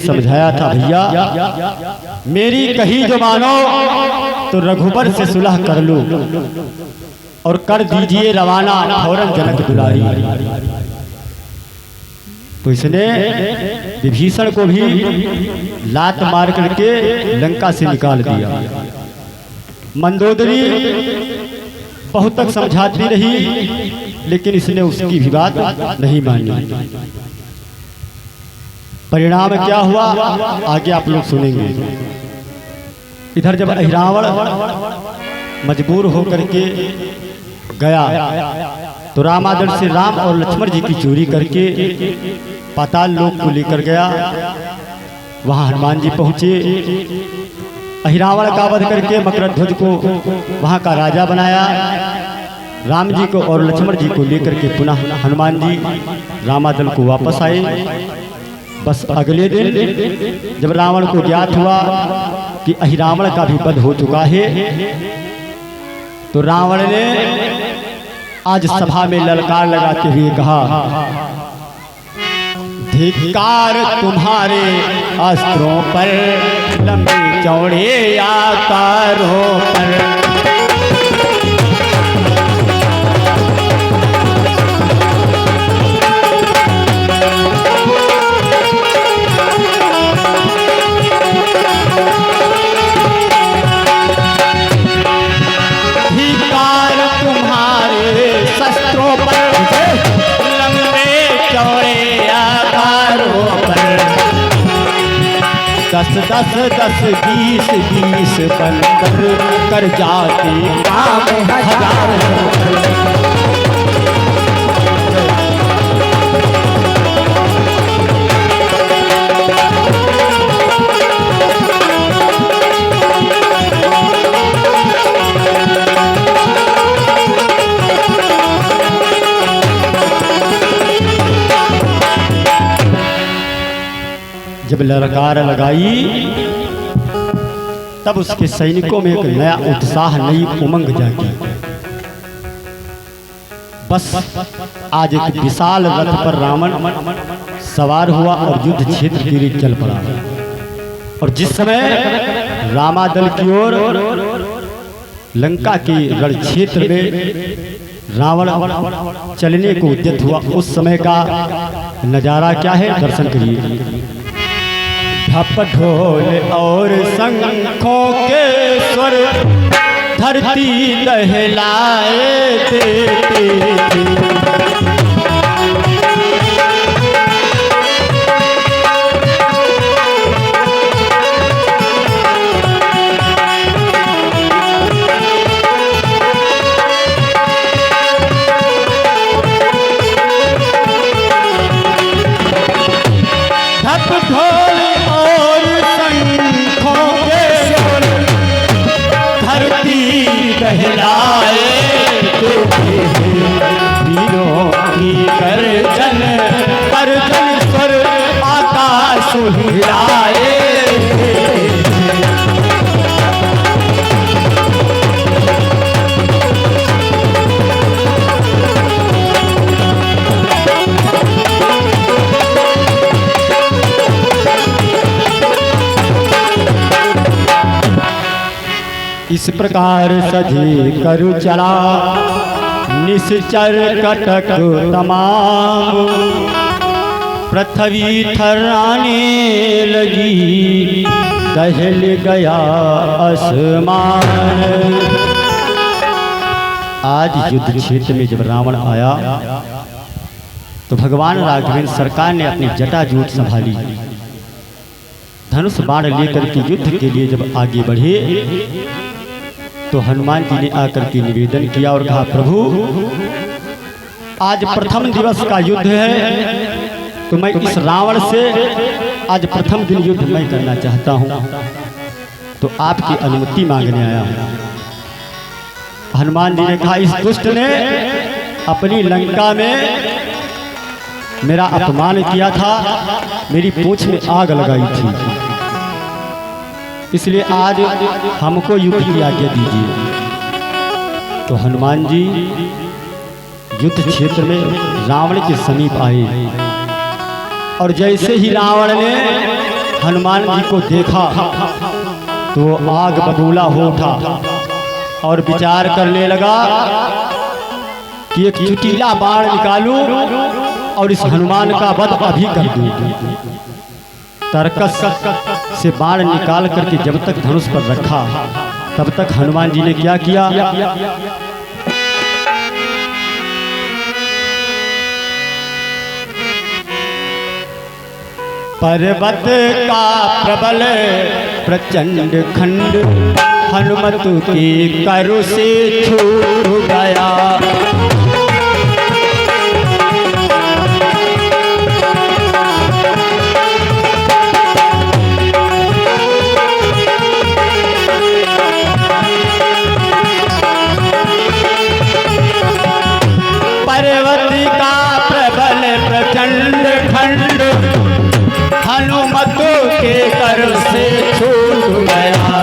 समझाया था, भैया मेरी कही जो मानो तो रघुबर से सुलह कर लो और कर दीजिए रवाना फौरन जनक दुलारी। तो इसने विभीषण को भी लात मार करके लंका से निकाल दिया। मंदोदरी बहुत तक समझाती रही, लेकिन इसने उसकी भी बात नहीं मानी। परिणाम क्या हुआ आगे आप लोग सुनेंगे। इधर जब अहिरावण मजबूर होकर के गया तो रामादल से राम और लक्ष्मण जी की चोरी करके पाताल लोक को लेकर गया। वहां हनुमान जी पहुंचे, अहिरावण का वध करके मकरध्वज को वहां का राजा बनाया। राम जी को और लक्ष्मण जी को लेकर के पुनः हनुमान जी रामादल को वापस आए। बस अगले दिन जब रावण को ज्ञात हुआ कि अहिरावण का भी वध हो चुका है, तो रावण ने आज सभा में ललकार लगाते हुए कहा, धिक्कार तुम्हारे अस्त्रों पर, लंबे चौड़े आकारों पर। दस दस दस बीस बीस बनकर कर जाते काम हजार। जब ललकार लगाई तब उसके सैनिकों में एक नया उत्साह, नई उमंग जागी। बस आज एक विशाल रथ पर रावण सवार हुआ और युद्ध क्षेत्र के लिए चल पड़ा। और जिस समय रामादल की ओर लंका के रण क्षेत्र में रावण चलने को उद्यत हुआ, उस समय का नजारा क्या है, दर्शन करिए। ढप ढोल और शंखों के स्वर धरती दहलाए देते थे। ढप ढोल कहलाए वीरों की गर्जन गर्जन स्वर आकाश हिलाए। इस प्रकार सजे कर चला निश्चर कटक तमाम, पृथ्वी थर्राने लगी दहल गया आसमान। आज युद्ध क्षेत्र में जब रावण आया तो भगवान राघवेंद्र सरकार ने अपनी जटाजूट संभाली, धनुष बाण लेकर के युद्ध के लिए जब आगे बढ़े तो हनुमान जी ने आकर के निवेदन किया और कहा, प्रभु आज प्रथम दिवस का युद्ध है, तो मैं इस रावण से आज प्रथम दिन युद्ध मैं करना चाहता हूं, तो आपकी अनुमति मांगने आया हूं। हनुमान जी ने कहा, इस दुष्ट ने अपनी लंका में मेरा अपमान किया था, मेरी पूंछ में आग लगाई थी, इसलिए आज हमको युद्ध की आज्ञा दीजिए। तो हनुमान जी युद्ध क्षेत्र में रावण के समीप आए और जैसे ही रावण ने हनुमान जी को देखा तो वो आग बबूला हो उठा और विचार करने लगा कि एक चुटीला बाण निकालूं और इस हनुमान का वध अभी कर दूं। तरकस से बाण निकाल करके जब तक धनुष पर रखा तब तक हनुमान जी ने क्या किया, पर्वत का प्रबल प्रचंड खंड हनुमत के करु से छूट गया। पर्वत का प्रबल प्रचंड खंड हनुमत के कर से छूट गया।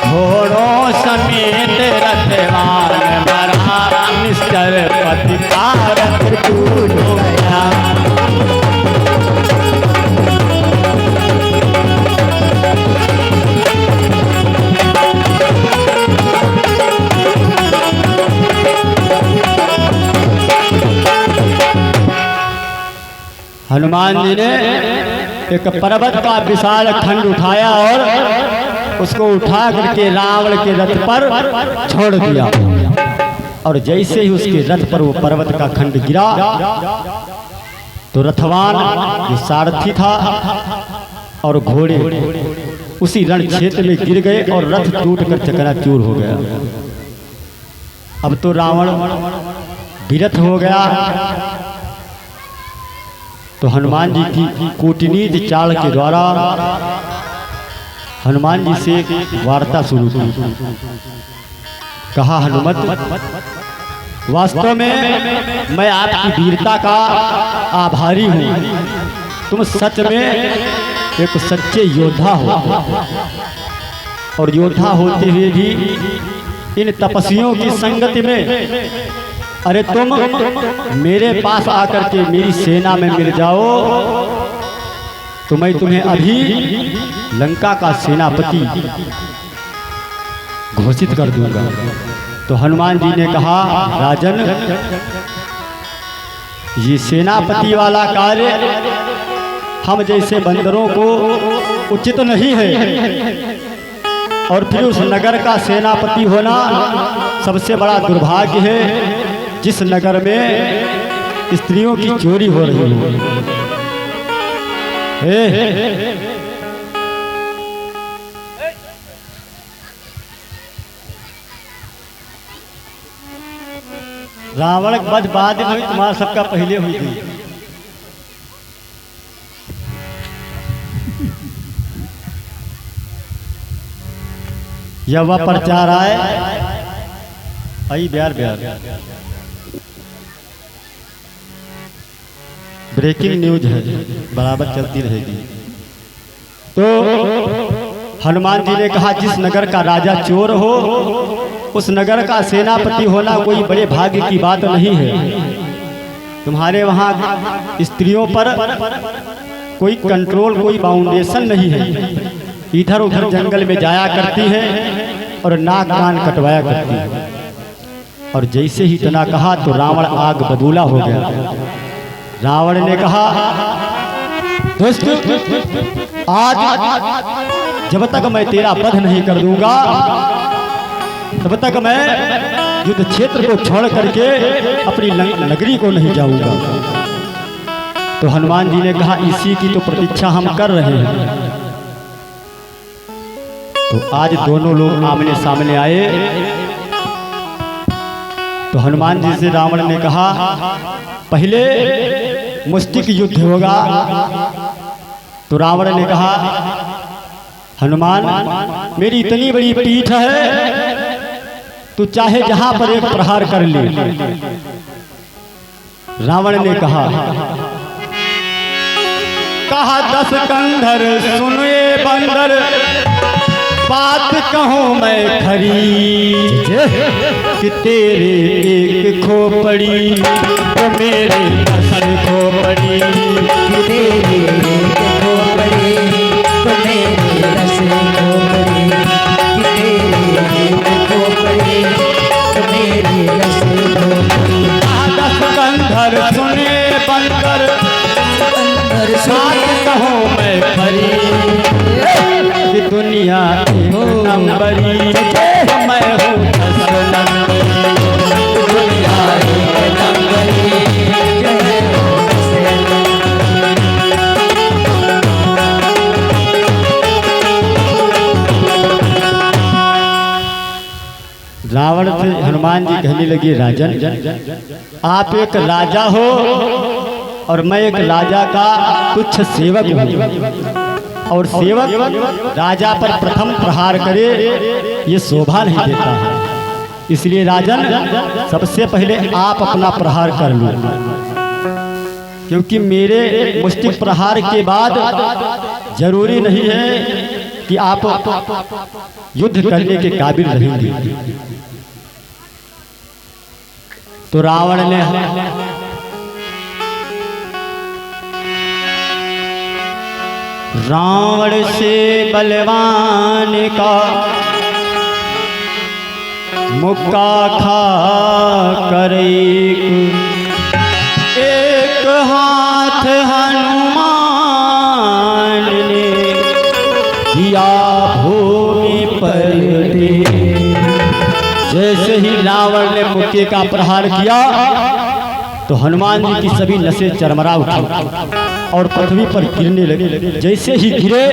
घोड़ों समेत रथवान मरा निश्चर पति का रथ टूट गया। हनुमान जी ने एक पर्वत का विशाल खंड उठाया और उसको उठा करके रावण के रथ पर छोड़ दिया। और जैसे ही उसके रथ पर वो पर्वत का खंड गिरा तो रथवान जो सारथी था और घोड़े उसी रण क्षेत्र में गिर गए और रथ टूटकर चकनाचूर हो गया। अब तो रावण विरथ हो गया। तो हनुमान जी की कूटनीति चाल के द्वारा हनुमान जी से वार्ता शुरू की। कहा, हनुमत, वास्तव में मैं आपकी वीरता का आभारी हूँ। तुम सच में एक सच्चे योद्धा हो और योद्धा होते हुए भी इन तपस्वियों की संगति में, अरे तुम मेरे पास आकर के मेरी सेना में मिल जाओ तो मैं तुम्हें अभी लंका का सेनापति घोषित कर दूंगा। तो हनुमान जी ने कहा, राजन, ये सेनापति वाला कार्य हम जैसे बंदरों को उचित नहीं है और फिर उस नगर का सेनापति होना सबसे बड़ा दुर्भाग्य है जिस नगर में स्त्रियों की चोरी हो रही हो। रावण वध बाद में हुई, तुम्हारा सबका पहले हुई थी। यह वह प्रचार आए आई ब्यार ब्रेकिंग न्यूज है, बराबर चलती रहेगी। तो हनुमान जी ने कहा, जिस नगर का राजा चोर हो उस नगर का सेनापति होना कोई बड़े भाग्य की बात नहीं है। तुम्हारे वहाँ स्त्रियों पर कोई कंट्रोल, कोई बाउंडेशन नहीं है। इधर उधर जंगल में जाया करती है और नाक कान कटवाया करती है। और जैसे ही इतना कहा तो रावण आग बबूला हो गया। रावण ने कहा, दोस्त, आज जब तक मैं तेरा वध नहीं कर दूंगा तब तक मैं युद्ध क्षेत्र को छोड़ करके अपनी नगरी को नहीं जाऊंगा। तो हनुमान जी ने कहा, इसी की तो प्रतीक्षा हम कर रहे हैं। तो आज दोनों लोग आमने सामने आए। तो हनुमान जी से रावण ने कहा, पहले मुष्टिक युद्ध होगा। तो रावण ने कहा, हनुमान, मेरी इतनी बड़ी पीठ है, तू चाहे जहां पर एक प्रहार कर ले। रावण ने कहा, 10 कंधर सुने बंदर, बात कहूँ मैं खरी, कि तेरे एक खोपड़ी तो मेरे 10 खोपड़ी, तेरे एक खोपड़ी दुनिया एक नंबरी, मैं हूँ 10 नंबरी, दुनिया एक नंबरी। रावण से हनुमान जी कहने लगे, राजन आप एक राजा हो और मैं एक राजा का तुच्छ सेवक हूँ, और सेवक राजा पर प्रथम प्रहार करे ये शोभा नहीं देता है। इसलिए राजन सबसे पहले आप अपना प्रहार कर लो, क्योंकि मेरे मुष्टिक प्रहार के बाद जरूरी नहीं है कि आप युद्ध करने के काबिल रहेंगे। तो रावण ने रावण से बलवान का मुक्का खा कर एक हाथ हनुमान ने दिया भूमि पर दे। जैसे ही रावण ने मुक्के का प्रहार किया तो हनुमान जी की सभी नसें चरमरा उठी और पृथ्वी पर गिरने लगे। जैसे ही गिरे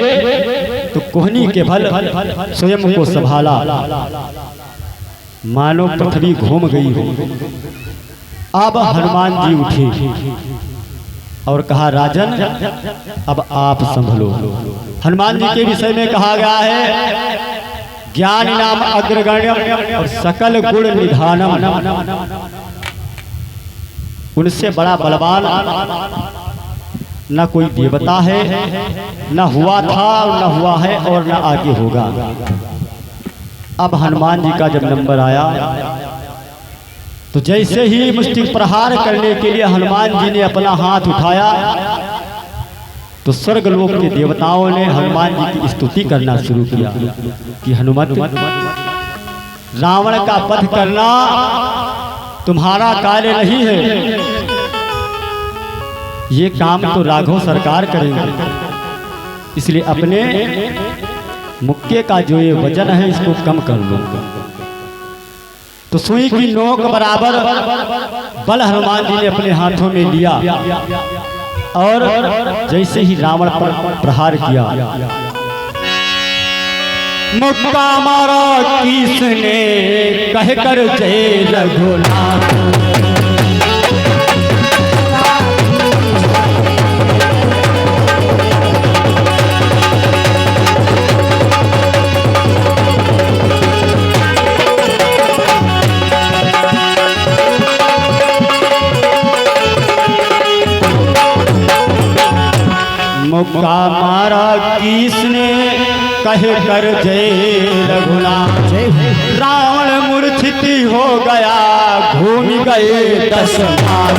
तो कोहनी के बल स्वयं को संभाला, मानो पृथ्वी घूम गई हो। अब हनुमान जी उठे और कहा, राजन अब आप संभलो। हनुमान जी के विषय में कहा गया है, ज्ञान नाम अग्रगण्यम और सकल गुण निधानम। उनसे बड़ा बलवान न कोई देवता है, न हुआ था और न हुआ है और न आगे होगा। अब हनुमान जी का जब नंबर आया तो जैसे ही मुष्टिक प्रहार करने के लिए हनुमान जी ने अपना हाथ उठाया तो स्वर्ग लोक के देवताओं ने हनुमान जी की स्तुति करना शुरू किया कि हनुमत, रावण का वध करना तुम्हारा कार्य नहीं है, ये काम तो राघव सरकार करेंगे। इसलिए अपने मुक्के का जो ये वजन है इसको कम कर लो। तो सुई की नोक बराबर बल हनुमान जी ने अपने हाथों में लिया और जैसे ही रावण पर प्रहार किया, मुक्का मारा किसने कहकर जय रघुनाथ। मुक्का मारा किसने कहे कर जय रघुनाथ। रावण मूर्छित हो गया, घूम गए 10 हाथ।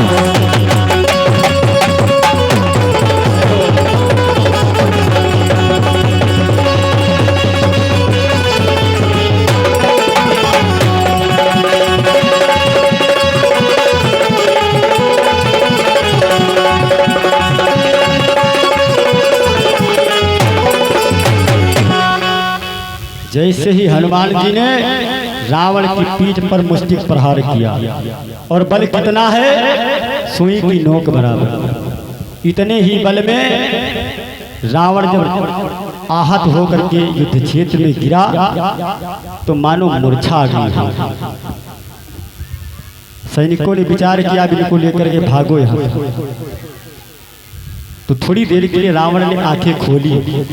जैसे ही हनुमान जी ने रावण की पीठ पर मुष्टिक प्रहार किया, और बल कितना है, सुई की नोक बराबर। इतने ही बल में रावण जब आहत होकर के युद्ध क्षेत्र में गिरा तो मानो मूर्छा आ गई। सैनिकों ने विचार किया, इनको लेकर के भागो यहाँ। तो थोड़ी देर के लिए रावण ने आंखें खोली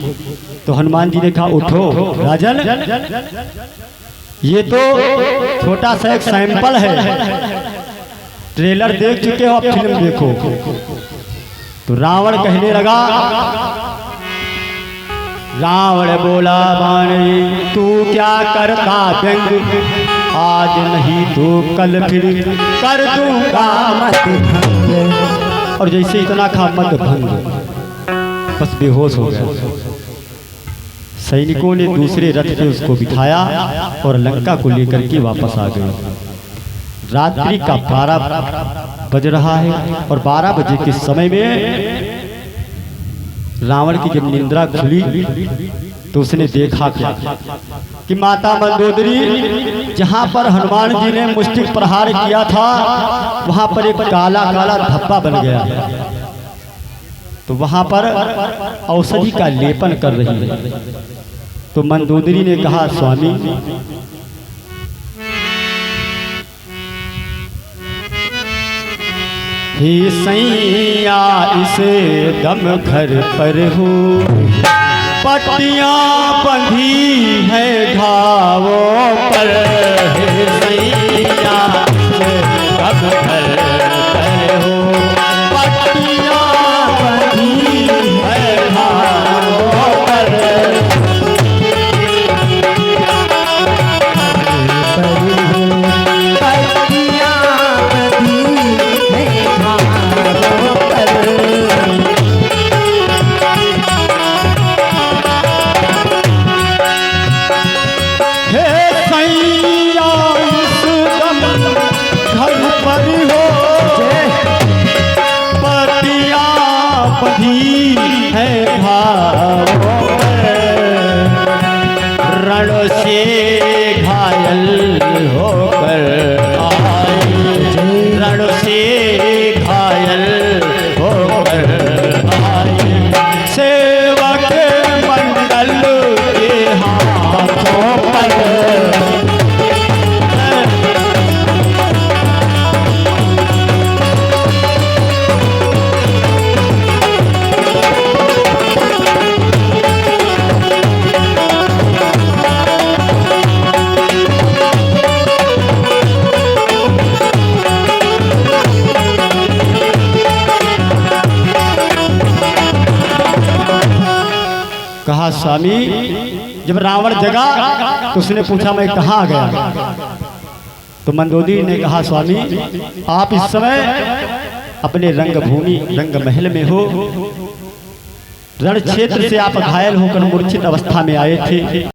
तो हनुमान जी ने कहा, उठो राजन, ये तो छोटा सा एक सैंपल है, ट्रेलर देख चुके हो, अब फिल्म देखो। तो रावण कहने लगा, रावण बोला, बाणी तू क्या करता व्यंग, आज नहीं तो कल फिर कर दूंगा मत भंग। और जैसे इतना कहा मत भंग, बस बेहोश हो गया। सैनिकों ने दूसरे रथ पे उसको बिठाया और लंका को लेकर के वापस आ गए। रात्रि का 12 बज रहा है और 12 बजे के समय में रावण की जब निंद्रा खुली तो उसने देखा क्या कि माता मंदोदरी जहां पर हनुमान जी ने मुष्टिक प्रहार किया था वहां पर एक काला काला धब्बा बन गया, तो वहां पर औषधि का लेपन कर रही है। तो मंदोदरी ने कहा, स्वामी हे सैया इस दम घर पर हो, पट्टियां बंधी है घावों पर। हे सैया दम घर पर हो, पट्टियां बंधी है घावों पर। रण से घायल होकर आए, रण से घायल होकर आए, सेवक मंडल के हाथों पर। कहा, स्वामी जब रावण जगा तो उसने पूछा मैं कहाँ गया? तो मंदोदरी ने कहा, स्वामी आप इस समय अपने रंगभूमि रंग महल में हो, रण क्षेत्र से आप घायल होकर मूर्छित अवस्था में आए थे।